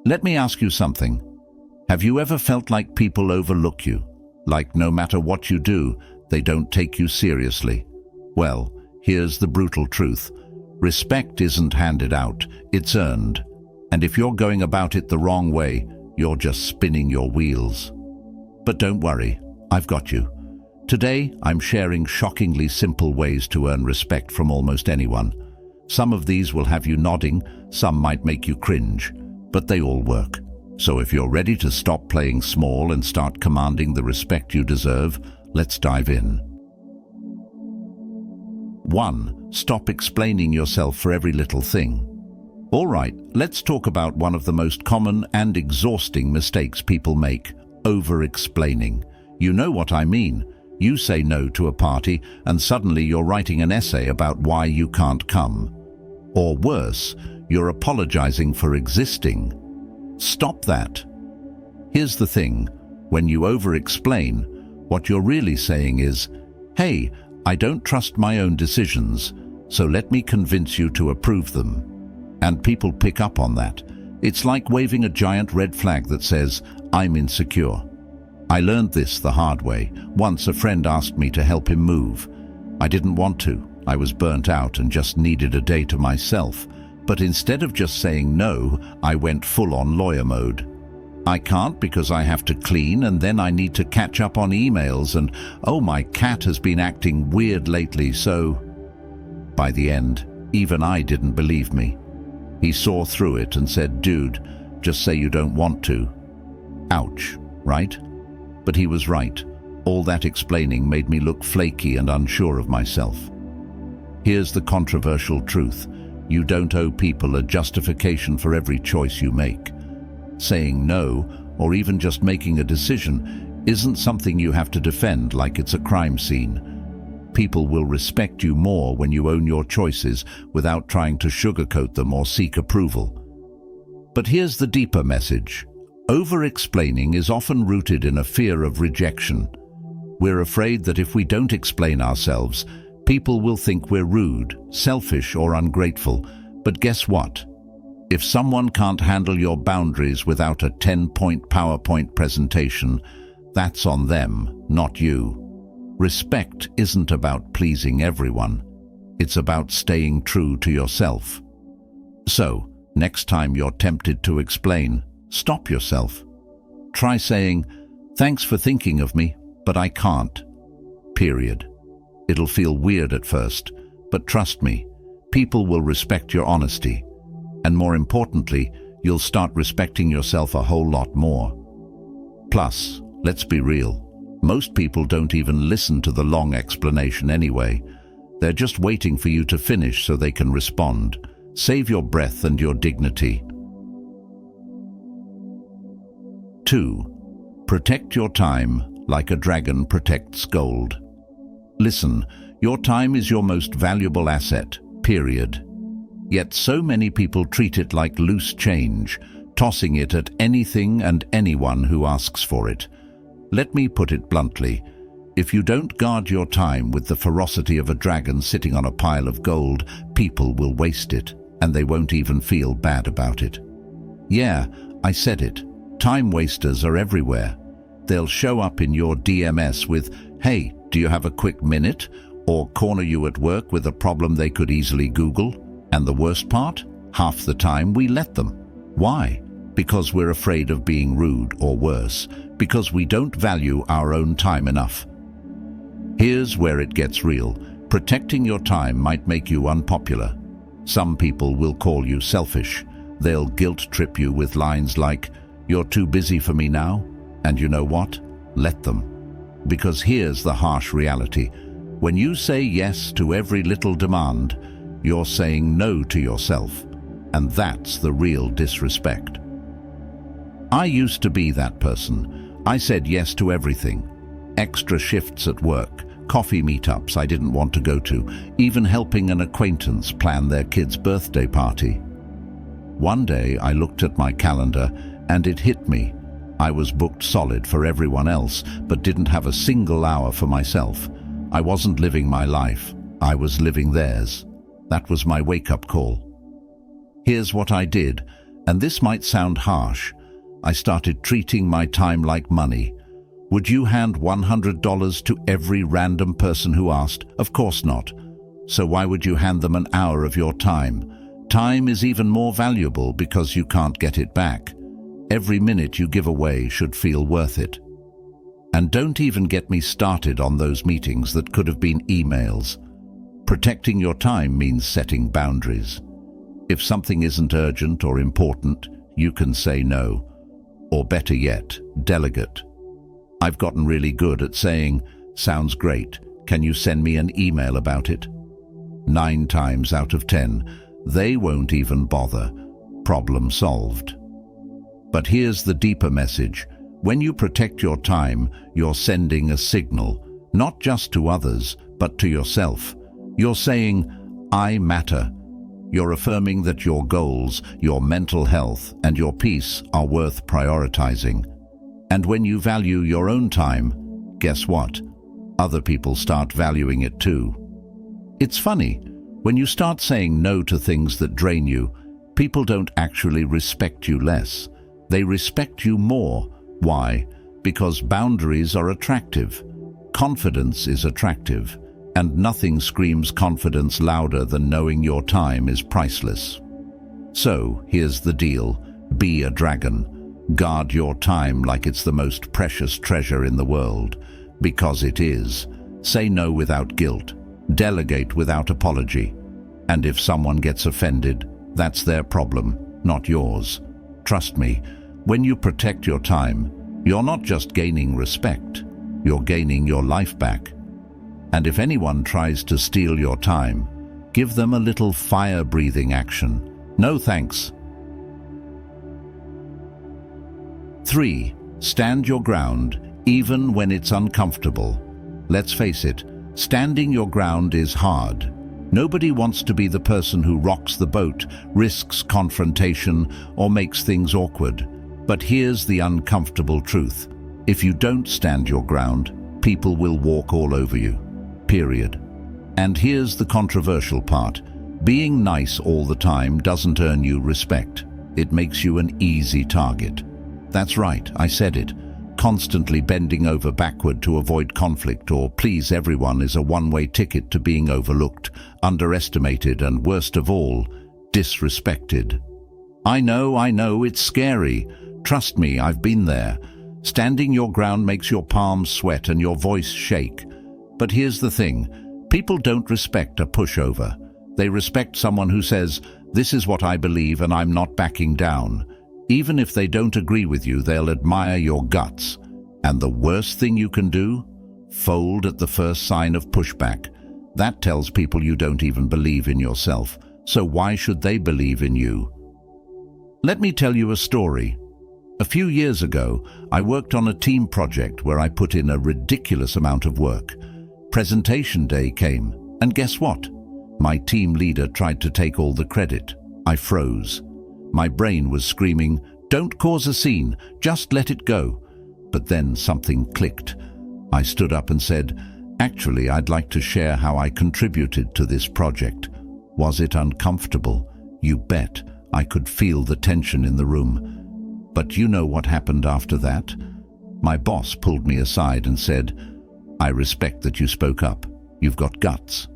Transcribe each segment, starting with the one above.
Let me ask you something. Have you ever felt like people overlook you? Like no matter what you do, they don't take you seriously? Well, here's the brutal truth. Respect isn't handed out, it's earned. And if you're going about it the wrong way, you're just spinning your wheels. But don't worry, I've got you. Today, I'm sharing shockingly simple ways to earn respect from almost anyone. Some of these will have you nodding, some might make you cringe, but they all work. So if you're ready to stop playing small and start commanding the respect you deserve, let's dive in. 1. Stop explaining yourself for every little thing. All right, let's talk about one of the most common and exhausting mistakes people make: over-explaining. You know what I mean. You say no to a party and suddenly you're writing an essay about why you can't come. Or worse, you're apologizing for existing. Stop that. Here's the thing. When you over-explain, what you're really saying is, "Hey, I don't trust my own decisions, so let me convince you to approve them." And people pick up on that. It's like waving a giant red flag that says, "I'm insecure." I learned this the hard way. Once a friend asked me to help him move. I didn't want to. I was burnt out and just needed a day to myself. But instead of just saying no, I went full-on lawyer mode. I can't because I have to clean, and then I need to catch up on emails, and oh, my cat has been acting weird lately, so... By the end, even I didn't believe me. He saw through it and said, "Dude, just say you don't want to." Ouch, right? But he was right. All that explaining made me look flaky and unsure of myself. Here's the controversial truth. You don't owe people a justification for every choice you make. Saying no, or even just making a decision, isn't something you have to defend like it's a crime scene. People will respect you more when you own your choices without trying to sugarcoat them or seek approval. But here's the deeper message. Over-explaining is often rooted in a fear of rejection. We're afraid that if we don't explain ourselves, people will think we're rude, selfish, or ungrateful. But guess what? If someone can't handle your boundaries without a 10-point PowerPoint presentation, that's on them, not you. Respect isn't about pleasing everyone. It's about staying true to yourself. So, next time you're tempted to explain, stop yourself. Try saying, "Thanks for thinking of me, but I can't." Period. It'll feel weird at first, but trust me, people will respect your honesty. And more importantly, you'll start respecting yourself a whole lot more. Plus, let's be real. Most people don't even listen to the long explanation anyway. They're just waiting for you to finish so they can respond. Save your breath and your dignity. 2. Protect your time like a dragon protects gold. Listen, your time is your most valuable asset, period. Yet so many people treat it like loose change, tossing it at anything and anyone who asks for it. Let me put it bluntly. If you don't guard your time with the ferocity of a dragon sitting on a pile of gold, people will waste it, and they won't even feel bad about it. Yeah, I said it. Time wasters are everywhere. They'll show up in your DMS with, "Hey, do you have a quick minute?" or corner you at work with a problem they could easily Google. And the worst part? Half the time we let them. Why? Because we're afraid of being rude, or worse, because we don't value our own time enough. Here's where it gets real. Protecting your time might make you unpopular. Some people will call you selfish. They'll guilt-trip you with lines like, "You're too busy for me now." And you know what? Let them. Because here's the harsh reality. When you say yes to every little demand, you're saying no to yourself. And that's the real disrespect. I used to be that person. I said yes to everything. Extra shifts at work, coffee meetups I didn't want to go to, even helping an acquaintance plan their kid's birthday party. One day I looked at my calendar and it hit me. I was booked solid for everyone else, but didn't have a single hour for myself. I wasn't living my life. I was living theirs. That was my wake-up call. Here's what I did. And this might sound harsh. I started treating my time like money. Would you hand $100 to every random person who asked? Of course not. So why would you hand them an hour of your time? Time is even more valuable because you can't get it back. Every minute you give away should feel worth it. And don't even get me started on those meetings that could have been emails. Protecting your time means setting boundaries. If something isn't urgent or important, you can say no. Or better yet, delegate. I've gotten really good at saying, "Sounds great. Can you send me an email about it?" 9 times out of 10, they won't even bother. Problem solved. But here's the deeper message. When you protect your time, you're sending a signal, not just to others, but to yourself. You're saying, "I matter." You're affirming that your goals, your mental health, and your peace are worth prioritizing. And when you value your own time, guess what? Other people start valuing it too. It's funny, when you start saying no to things that drain you, people don't actually respect you less. They respect you more. Why? Because boundaries are attractive. Confidence is attractive. And nothing screams confidence louder than knowing your time is priceless. So, here's the deal. Be a dragon. Guard your time like it's the most precious treasure in the world. Because it is. Say no without guilt. Delegate without apology. And if someone gets offended, that's their problem, not yours. Trust me, when you protect your time, you're not just gaining respect, you're gaining your life back. And if anyone tries to steal your time, give them a little fire-breathing action. No thanks. 3. Stand your ground, even when it's uncomfortable. Let's face it, standing your ground is hard. Nobody wants to be the person who rocks the boat, risks confrontation, or makes things awkward. But here's the uncomfortable truth. If you don't stand your ground, people will walk all over you. Period. And here's the controversial part. Being nice all the time doesn't earn you respect. It makes you an easy target. That's right, I said it. Constantly bending over backward to avoid conflict or please everyone is a one-way ticket to being overlooked, underestimated, and worst of all, disrespected. I know, it's scary. Trust me, I've been there. Standing your ground makes your palms sweat and your voice shake. But here's the thing, people don't respect a pushover. They respect someone who says, "This is what I believe and I'm not backing down." Even if they don't agree with you, they'll admire your guts. And the worst thing you can do? Fold at the first sign of pushback. That tells people you don't even believe in yourself. So why should they believe in you? Let me tell you a story. A few years ago, I worked on a team project where I put in a ridiculous amount of work. Presentation day came, and guess what? My team leader tried to take all the credit. I froze. My brain was screaming, "Don't cause a scene, just let it go." But then something clicked. I stood up and said, "Actually, I'd like to share how I contributed to this project." Was it uncomfortable? You bet. I could feel the tension in the room. But you know what happened after that? My boss pulled me aside and said, "I respect that you spoke up. You've got guts."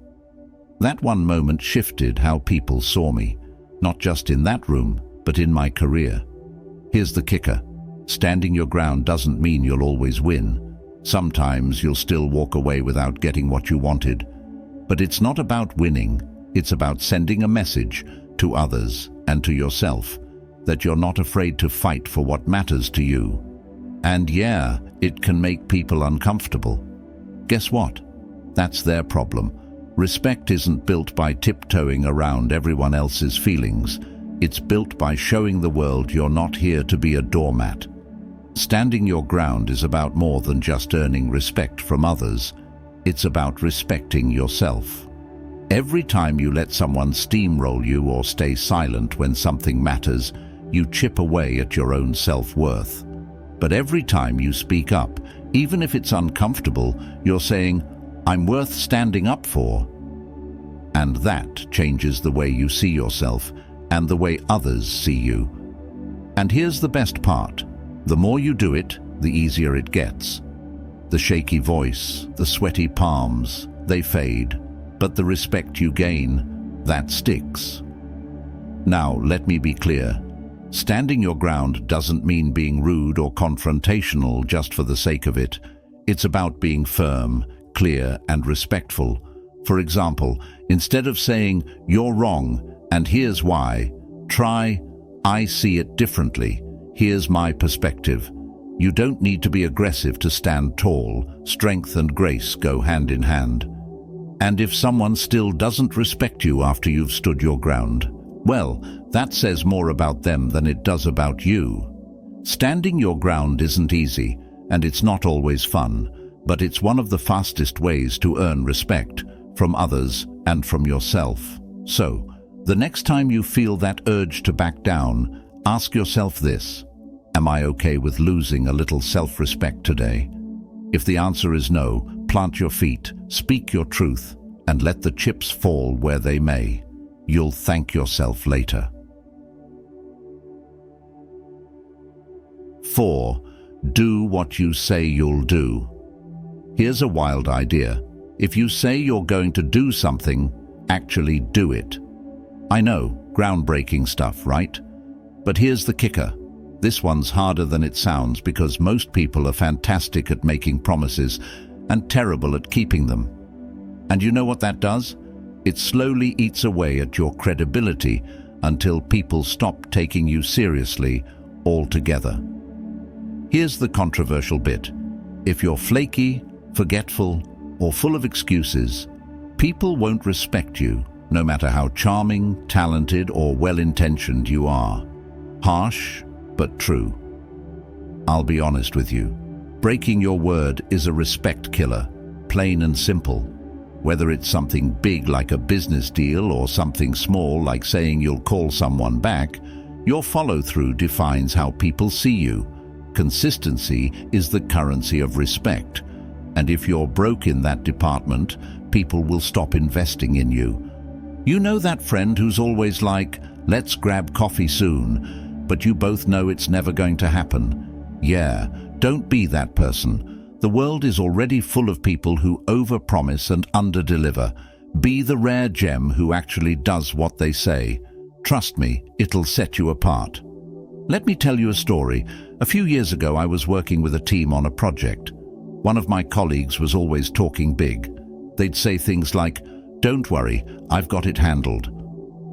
That one moment shifted how people saw me, not just in that room, but in my career. Here's the kicker. Standing your ground doesn't mean you'll always win. Sometimes you'll still walk away without getting what you wanted. But it's not about winning. It's about sending a message to others and to yourself that you're not afraid to fight for what matters to you. And yeah, it can make people uncomfortable. Guess what? That's their problem. Respect isn't built by tiptoeing around everyone else's feelings. It's built by showing the world you're not here to be a doormat. Standing your ground is about more than just earning respect from others. It's about respecting yourself. Every time you let someone steamroll you or stay silent when something matters, you chip away at your own self-worth. But every time you speak up, even if it's uncomfortable, you're saying, "I'm worth standing up for." And that changes the way you see yourself and the way others see you. And here's the best part. The more you do it, the easier it gets. The shaky voice, the sweaty palms, they fade. But the respect you gain, that sticks. Now, let me be clear. Standing your ground doesn't mean being rude or confrontational just for the sake of it. It's about being firm, clear, and respectful. For example, instead of saying, "You're wrong, and here's why," try, "I see it differently. Here's my perspective." You don't need to be aggressive to stand tall. Strength and grace go hand in hand. And if someone still doesn't respect you after you've stood your ground, well, that says more about them than it does about you. Standing your ground isn't easy, and it's not always fun, but it's one of the fastest ways to earn respect from others and from yourself. So, the next time you feel that urge to back down, ask yourself this: am I okay with losing a little self-respect today? If the answer is no, plant your feet, speak your truth, and let the chips fall where they may. You'll thank yourself later. 4. Do what you say you'll do. Here's a wild idea. If you say you're going to do something, actually do it. I know, groundbreaking stuff, right? But here's the kicker. This one's harder than it sounds because most people are fantastic at making promises and terrible at keeping them. And you know what that does? It slowly eats away at your credibility until people stop taking you seriously altogether. Here's the controversial bit. If you're flaky, forgetful, or full of excuses, people won't respect you, no matter how charming, talented, or well-intentioned you are. Harsh, but true. I'll be honest with you. Breaking your word is a respect killer, plain and simple. Whether it's something big like a business deal or something small like saying you'll call someone back, your follow-through defines how people see you. Consistency is the currency of respect. And if you're broke in that department, people will stop investing in you. You know that friend who's always like, "Let's grab coffee soon," but you both know it's never going to happen. Yeah, don't be that person. The world is already full of people who overpromise and underdeliver. Be the rare gem who actually does what they say. Trust me, it'll set you apart. Let me tell you a story. A few years ago, I was working with a team on a project. One of my colleagues was always talking big. They'd say things like, "Don't worry, I've got it handled."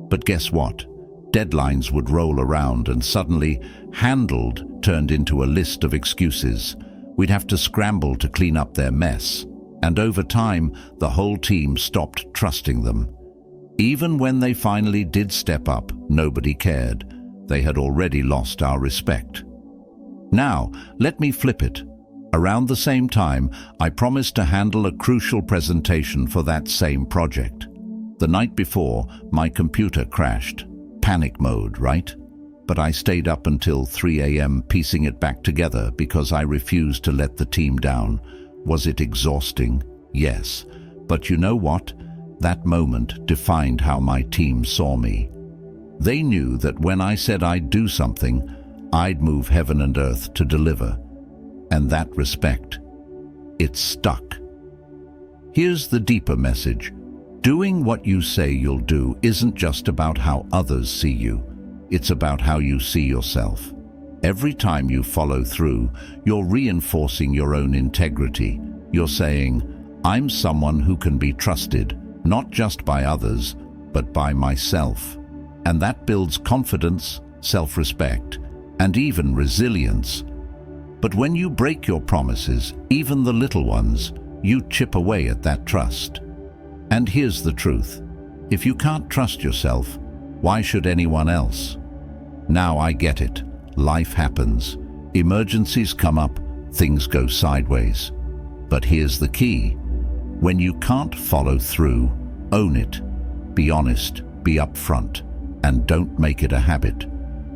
But guess what? Deadlines would roll around and suddenly, handled turned into a list of excuses. We'd have to scramble to clean up their mess. And over time, the whole team stopped trusting them. Even when they finally did step up, nobody cared. They had already lost our respect. Now, let me flip it. Around the same time, I promised to handle a crucial presentation for that same project. The night before, my computer crashed. Panic mode, right? But I stayed up until 3 a.m. piecing it back together because I refused to let the team down. Was it exhausting? Yes. But you know what? That moment defined how my team saw me. They knew that when I said I'd do something, I'd move heaven and earth to deliver. And that respect, it stuck. Here's the deeper message. Doing what you say you'll do isn't just about how others see you. It's about how you see yourself. Every time you follow through, you're reinforcing your own integrity. You're saying, "I'm someone who can be trusted, not just by others, but by myself." And that builds confidence, self-respect, and even resilience. But when you break your promises, even the little ones, you chip away at that trust. And here's the truth. If you can't trust yourself, why should anyone else? Now I get it. Life happens. Emergencies come up, things go sideways. But here's the key. When you can't follow through, own it. Be honest, be upfront, and don't make it a habit.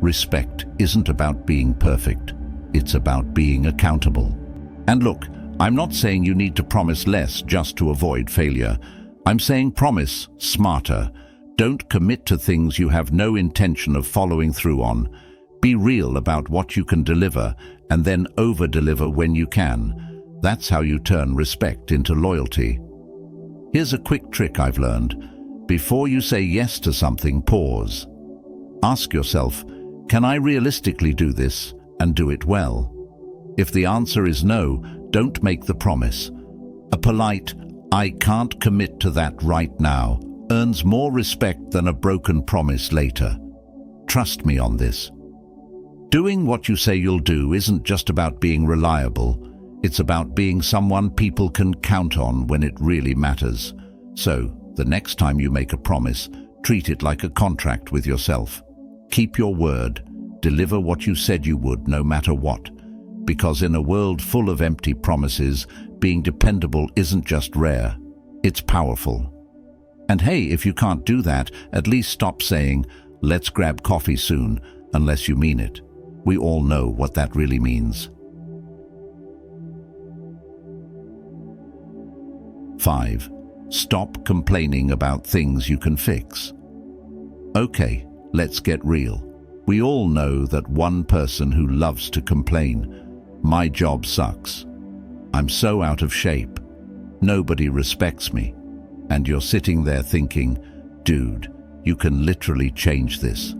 Respect isn't about being perfect. It's about being accountable. And look, I'm not saying you need to promise less just to avoid failure. I'm saying promise smarter. Don't commit to things you have no intention of following through on. Be real about what you can deliver and then over-deliver when you can. That's how you turn respect into loyalty. Here's a quick trick I've learned. Before you say yes to something, pause. Ask yourself, can I realistically do this and do it well? If the answer is no, don't make the promise. A polite, I can't commit to that right now, earns more respect than a broken promise later. Trust me on this. Doing what you say you'll do isn't just about being reliable. It's about being someone people can count on when it really matters. So, the next time you make a promise, treat it like a contract with yourself. Keep your word. Deliver what you said you would, no matter what. Because in a world full of empty promises, being dependable isn't just rare, it's powerful. And hey, if you can't do that, at least stop saying, let's grab coffee soon, unless you mean it. We all know what that really means. 5. Stop complaining about things you can fix. Okay, let's get real. We all know that one person who loves to complain. My job sucks. I'm so out of shape. Nobody respects me. And you're sitting there thinking, dude, you can literally change this.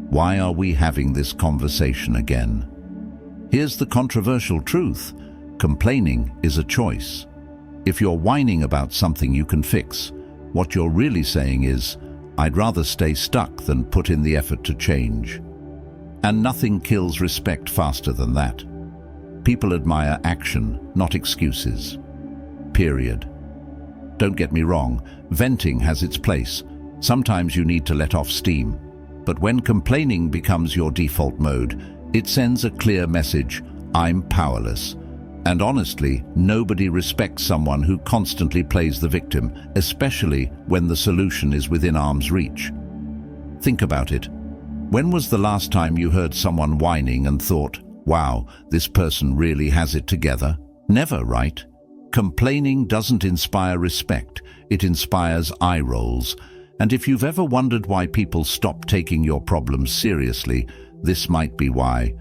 Why are we having this conversation again? Here's the controversial truth. Complaining is a choice. If you're whining about something you can fix, what you're really saying is, I'd rather stay stuck than put in the effort to change. And nothing kills respect faster than that. People admire action, not excuses. Period. Don't get me wrong, venting has its place. Sometimes you need to let off steam. But when complaining becomes your default mode, it sends a clear message, I'm powerless. And honestly, nobody respects someone who constantly plays the victim, especially when the solution is within arm's reach. Think about it. When was the last time you heard someone whining and thought, wow, this person really has it together? Never, right? Complaining doesn't inspire respect, it inspires eye rolls. And if you've ever wondered why people stop taking your problems seriously, this might be why.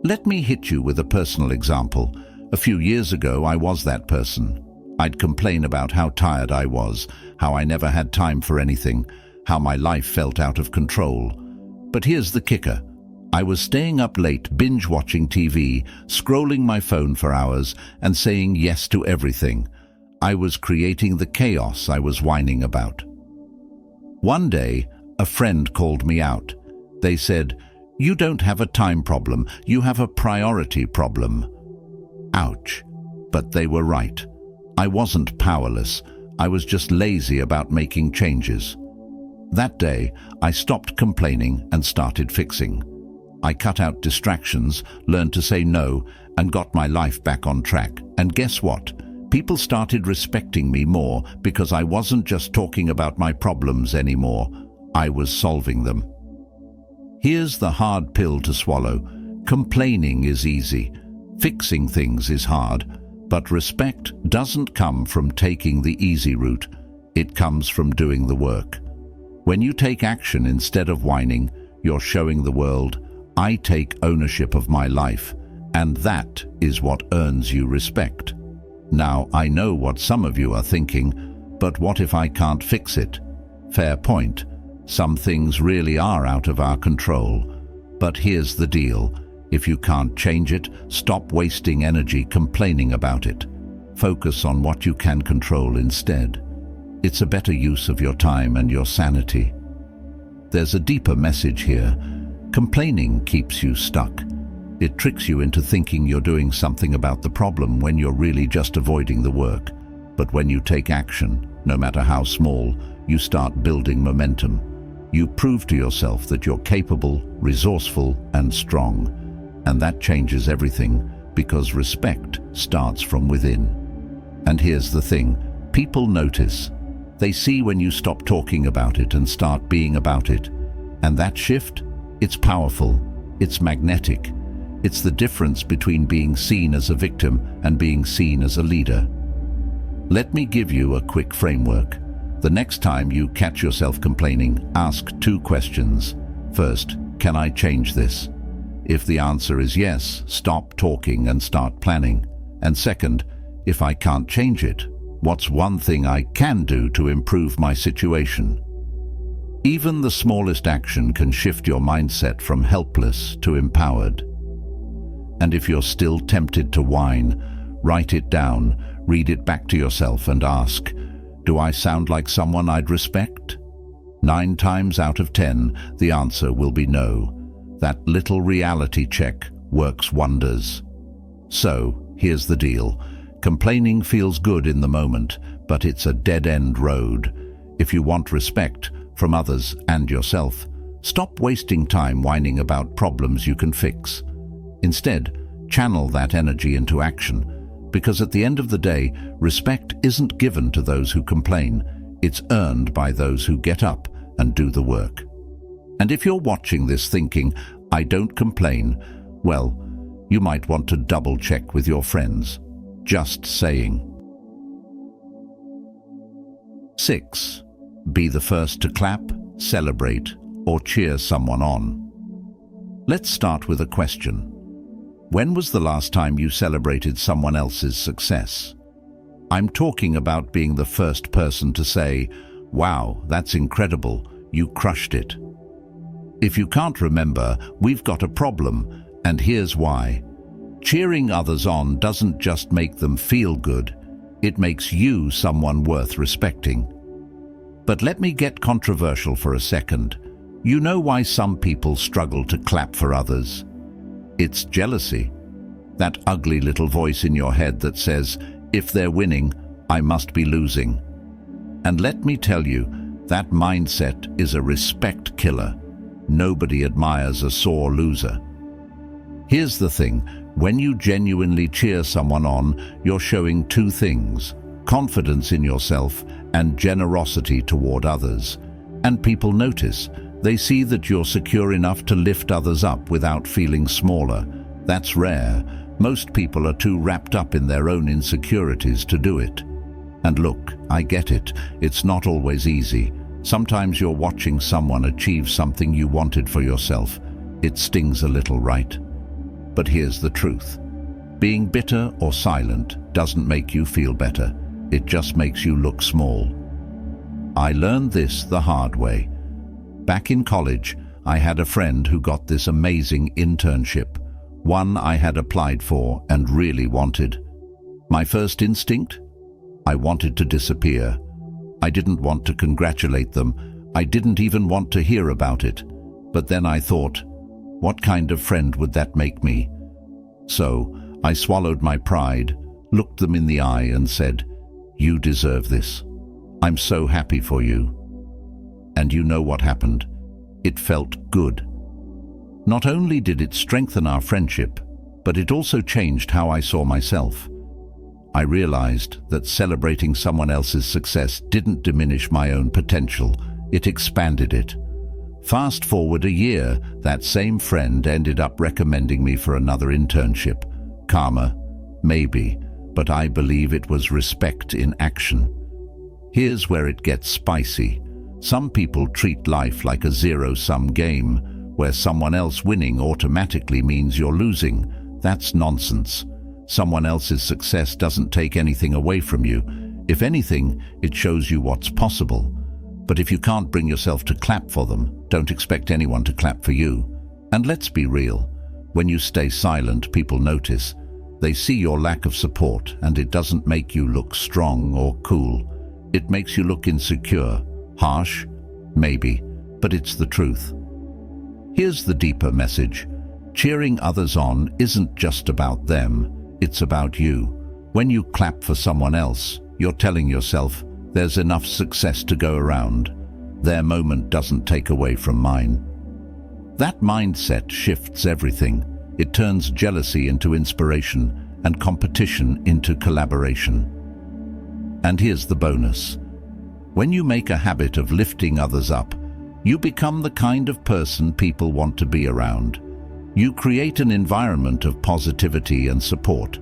Let me hit you with a personal example. A few years ago, I was that person. I'd complain about how tired I was, how I never had time for anything, how my life felt out of control. But here's the kicker. I was staying up late, binge-watching TV, scrolling my phone for hours, and saying yes to everything. I was creating the chaos I was whining about. One day, a friend called me out. They said, "You don't have a time problem, you have a priority problem." Ouch. But they were right. I wasn't powerless. I was just lazy about making changes. That day, I stopped complaining and started fixing. I cut out distractions, learned to say no, and got my life back on track. And guess what? People started respecting me more because I wasn't just talking about my problems anymore. I was solving them. Here's the hard pill to swallow. Complaining is easy. Fixing things is hard. But respect doesn't come from taking the easy route. It comes from doing the work. When you take action instead of whining, you're showing the world, I take ownership of my life, and that is what earns you respect. Now, I know what some of you are thinking, but what if I can't fix it? Fair point. Some things really are out of our control. But here's the deal. If you can't change it, stop wasting energy complaining about it. Focus on what you can control instead. It's a better use of your time and your sanity. There's a deeper message here. Complaining keeps you stuck. It tricks you into thinking you're doing something about the problem when you're really just avoiding the work. But when you take action, no matter how small, you start building momentum. You prove to yourself that you're capable, resourceful, and strong. And that changes everything, because respect starts from within. And here's the thing, people notice. They see when you stop talking about it and start being about it. And that shift, it's powerful, it's magnetic. It's the difference between being seen as a victim and being seen as a leader. Let me give you a quick framework. The next time you catch yourself complaining, ask 2 questions. First, can I change this? If the answer is yes, stop talking and start planning. And second, if I can't change it, what's one thing I can do to improve my situation? Even the smallest action can shift your mindset from helpless to empowered. And if you're still tempted to whine, write it down, read it back to yourself and ask, do I sound like someone I'd respect? 9 times out of 10, the answer will be no. That little reality check works wonders. So, here's the deal. Complaining feels good in the moment, but it's a dead-end road. If you want respect from others and yourself, stop wasting time whining about problems you can fix. Instead, channel that energy into action, because at the end of the day, respect isn't given to those who complain. It's earned by those who get up and do the work. And if you're watching this thinking, I don't complain, well, you might want to double-check with your friends. Just saying. 6. Be the first to clap, celebrate, or cheer someone on. Let's start with a question. When was the last time you celebrated someone else's success? I'm talking about being the first person to say, wow, that's incredible, you crushed it. If you can't remember, we've got a problem, and here's why. Cheering others on doesn't just make them feel good, it makes you someone worth respecting. But let me get controversial for a second. You know why some people struggle to clap for others? It's jealousy. That ugly little voice in your head that says, if they're winning, I must be losing. And let me tell you, that mindset is a respect killer. Nobody admires a sore loser. Here's the thing, when you genuinely cheer someone on, you're showing 2 things: confidence in yourself and generosity toward others. And people notice. They see that you're secure enough to lift others up without feeling smaller. That's rare. Most people are too wrapped up in their own insecurities to do it. And look, I get it. It's not always easy. Sometimes you're watching someone achieve something you wanted for yourself. It stings a little, right? But here's the truth. Being bitter or silent doesn't make you feel better. It just makes you look small. I learned this the hard way. Back in college, I had a friend who got this amazing internship, one I had applied for and really wanted. My first instinct? I wanted to disappear. I didn't want to congratulate them. I didn't even want to hear about it. But then I thought, what kind of friend would that make me? So I swallowed my pride, looked them in the eye and said, you deserve this. I'm so happy for you. And you know what happened? It felt good. Not only did it strengthen our friendship, but it also changed how I saw myself. I realized that celebrating someone else's success didn't diminish my own potential, it expanded it. Fast forward a year, that same friend ended up recommending me for another internship. Karma? Maybe, but I believe it was respect in action. Here's where it gets spicy. Some people treat life like a zero-sum game, where someone else winning automatically means you're losing. That's nonsense. Someone else's success doesn't take anything away from you. If anything, it shows you what's possible. But if you can't bring yourself to clap for them, don't expect anyone to clap for you. And let's be real. When you stay silent, people notice. They see your lack of support, and it doesn't make you look strong or cool. It makes you look insecure. Harsh? Maybe, but it's the truth. Here's the deeper message. Cheering others on isn't just about them, it's about you. When you clap for someone else, you're telling yourself, there's enough success to go around. Their moment doesn't take away from mine. That mindset shifts everything. It turns jealousy into inspiration and competition into collaboration. And here's the bonus. When you make a habit of lifting others up, you become the kind of person people want to be around. You create an environment of positivity and support.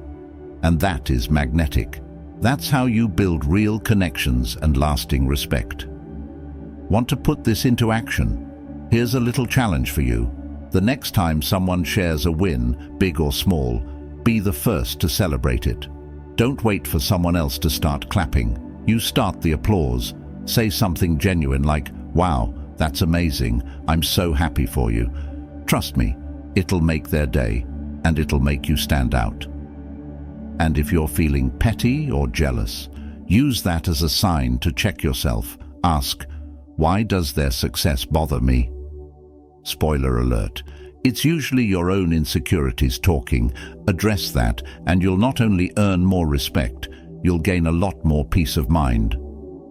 And that is magnetic. That's how you build real connections and lasting respect. Want to put this into action? Here's a little challenge for you. The next time someone shares a win, big or small, be the first to celebrate it. Don't wait for someone else to start clapping. You start the applause. Say something genuine like, "Wow, that's amazing. I'm so happy for you." Trust me, it'll make their day, and it'll make you stand out. And if you're feeling petty or jealous, use that as a sign to check yourself. Ask, why does their success bother me? Spoiler alert, it's usually your own insecurities talking. Address that, and you'll not only earn more respect, you'll gain a lot more peace of mind.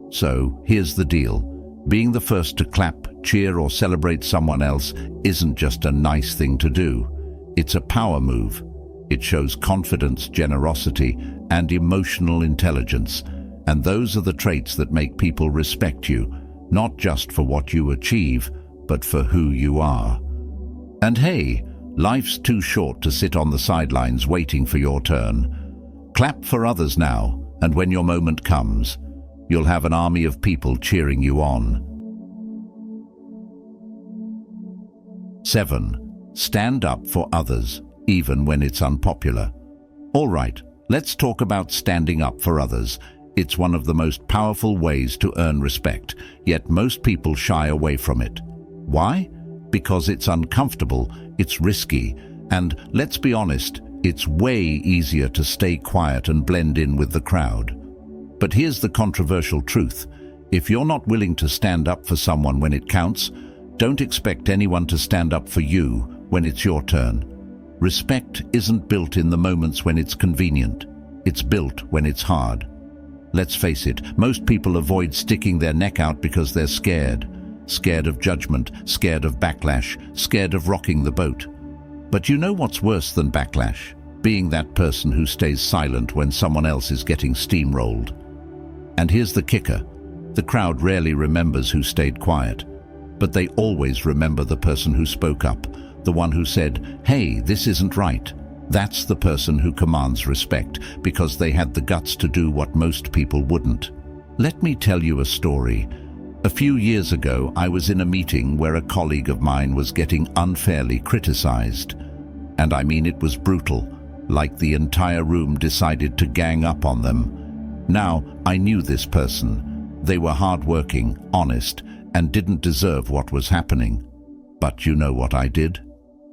So, here's the deal. Being the first to clap, cheer, or celebrate someone else isn't just a nice thing to do. It's a power move. It shows confidence, generosity, and emotional intelligence. And those are the traits that make people respect you, not just for what you achieve, but for who you are. And hey, life's too short to sit on the sidelines waiting for your turn. Clap for others now, and when your moment comes, you'll have an army of people cheering you on. 7. Stand up for others, even when it's unpopular. All right, let's talk about standing up for others. It's one of the most powerful ways to earn respect, yet most people shy away from it. Why? Because it's uncomfortable, it's risky, and let's be honest, it's way easier to stay quiet and blend in with the crowd. But here's the controversial truth. If you're not willing to stand up for someone when it counts, don't expect anyone to stand up for you when it's your turn. Respect isn't built in the moments when it's convenient. It's built when it's hard. Let's face it, most people avoid sticking their neck out because they're scared. Scared of judgment, scared of backlash, scared of rocking the boat. But you know what's worse than backlash? Being that person who stays silent when someone else is getting steamrolled. And here's the kicker. The crowd rarely remembers who stayed quiet, but they always remember the person who spoke up, the one who said, "Hey, this isn't right." That's the person who commands respect, because they had the guts to do what most people wouldn't. Let me tell you a story. A few years ago, I was in a meeting where a colleague of mine was getting unfairly criticized. And I mean, it was brutal, like the entire room decided to gang up on them. Now, I knew this person. They were hardworking, honest, and didn't deserve what was happening. But you know what I did?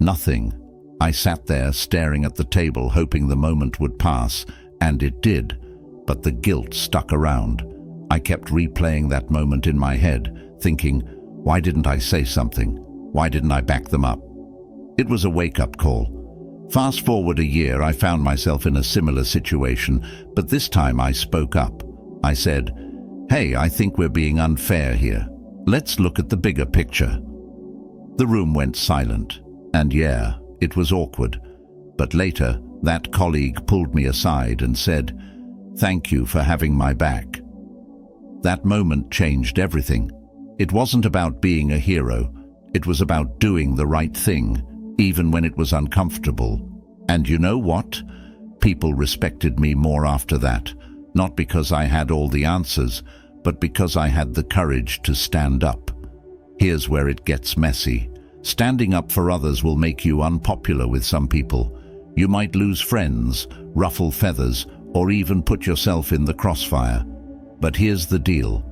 Nothing. I sat there staring at the table, hoping the moment would pass, and it did. But the guilt stuck around. I kept replaying that moment in my head, thinking, why didn't I say something? Why didn't I back them up? It was a wake-up call. Fast forward a year, I found myself in a similar situation, but this time I spoke up. I said, "Hey, I think we're being unfair here. Let's look at the bigger picture." The room went silent, and yeah, it was awkward. But later, that colleague pulled me aside and said, "Thank you for having my back." That moment changed everything. It wasn't about being a hero. It was about doing the right thing, even when it was uncomfortable. And you know what? People respected me more after that, not because I had all the answers, but because I had the courage to stand up. Here's where it gets messy. Standing up for others will make you unpopular with some people. You might lose friends, ruffle feathers, or even put yourself in the crossfire. But here's the deal.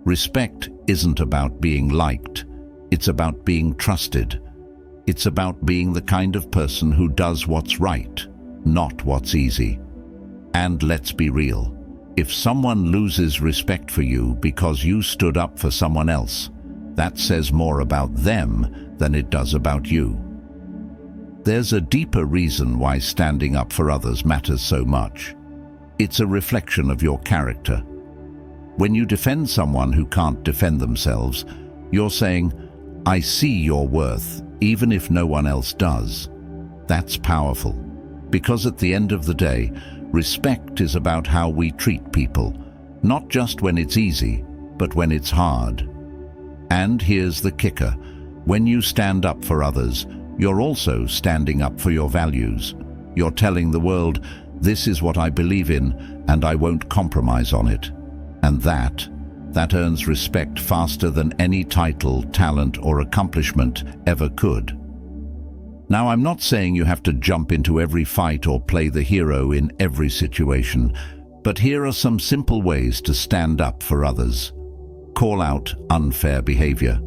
Respect isn't about being liked. It's about being trusted. It's about being the kind of person who does what's right, not what's easy. And let's be real. If someone loses respect for you because you stood up for someone else, that says more about them than it does about you. There's a deeper reason why standing up for others matters so much. It's a reflection of your character. When you defend someone who can't defend themselves, you're saying, "I see your worth, even if no one else does." That's powerful, because at the end of the day, respect is about how we treat people, not just when it's easy, but when it's hard. And here's the kicker. When you stand up for others, you're also standing up for your values. You're telling the world, "This is what I believe in, and I won't compromise on it." And that earns respect faster than any title, talent, or accomplishment ever could. Now, I'm not saying you have to jump into every fight or play the hero in every situation, but here are some simple ways to stand up for others. Call out unfair behavior.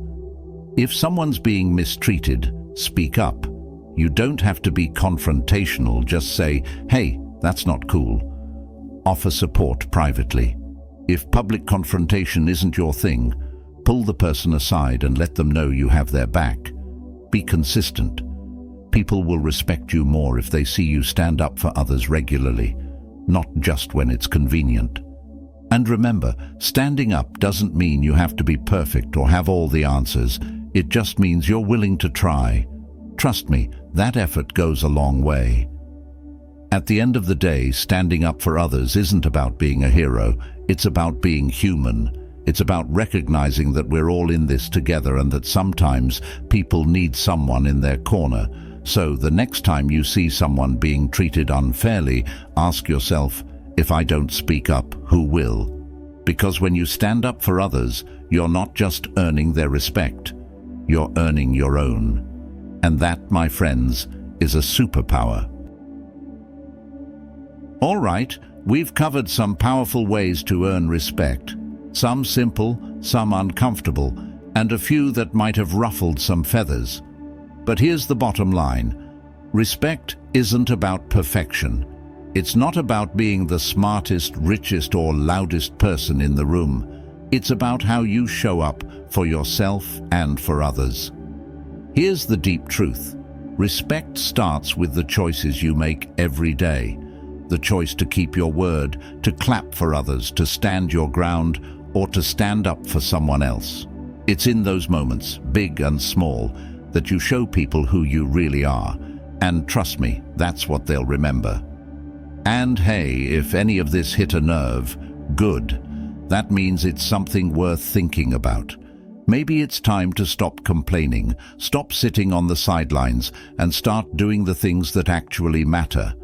If someone's being mistreated, speak up. You don't have to be confrontational, just say, "Hey, that's not cool." Offer support privately. If public confrontation isn't your thing, pull the person aside and let them know you have their back. Be consistent. People will respect you more if they see you stand up for others regularly, not just when it's convenient. And remember, standing up doesn't mean you have to be perfect or have all the answers. It just means you're willing to try. Trust me, that effort goes a long way. At the end of the day, standing up for others isn't about being a hero. It's about being human. It's about recognizing that we're all in this together and that sometimes people need someone in their corner. So the next time you see someone being treated unfairly, ask yourself, if I don't speak up, who will? Because when you stand up for others, you're not just earning their respect, you're earning your own. And that, my friends, is a superpower. All right, we've covered some powerful ways to earn respect. Some simple, some uncomfortable, and a few that might have ruffled some feathers. But here's the bottom line. Respect isn't about perfection. It's not about being the smartest, richest, or loudest person in the room. It's about how you show up for yourself and for others. Here's the deep truth. Respect starts with the choices you make every day. The choice to keep your word, to clap for others, to stand your ground, or to stand up for someone else. It's in those moments, big and small, that you show people who you really are. And trust me, that's what they'll remember. And hey, if any of this hit a nerve, good. That means it's something worth thinking about. Maybe it's time to stop complaining, stop sitting on the sidelines, and start doing the things that actually matter.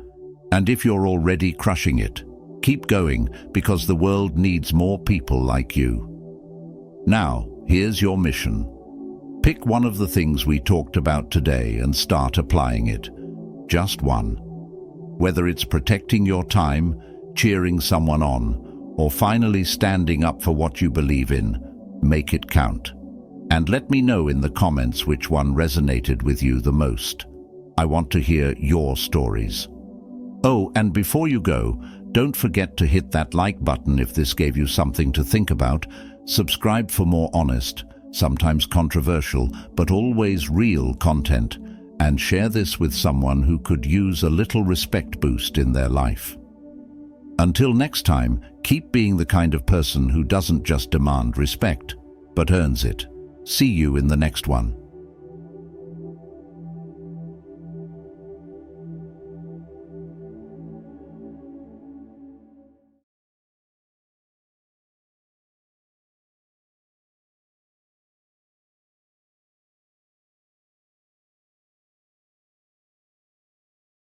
And if you're already crushing it, keep going, because the world needs more people like you. Now, here's your mission. Pick one of the things we talked about today and start applying it. Just one. Whether it's protecting your time, cheering someone on, or finally standing up for what you believe in, make it count. And let me know in the comments which one resonated with you the most. I want to hear your stories. Oh, and before you go, don't forget to hit that like button if this gave you something to think about. Subscribe for more honest, sometimes controversial, but always real content. And share this with someone who could use a little respect boost in their life. Until next time, keep being the kind of person who doesn't just demand respect, but earns it. See you in the next one.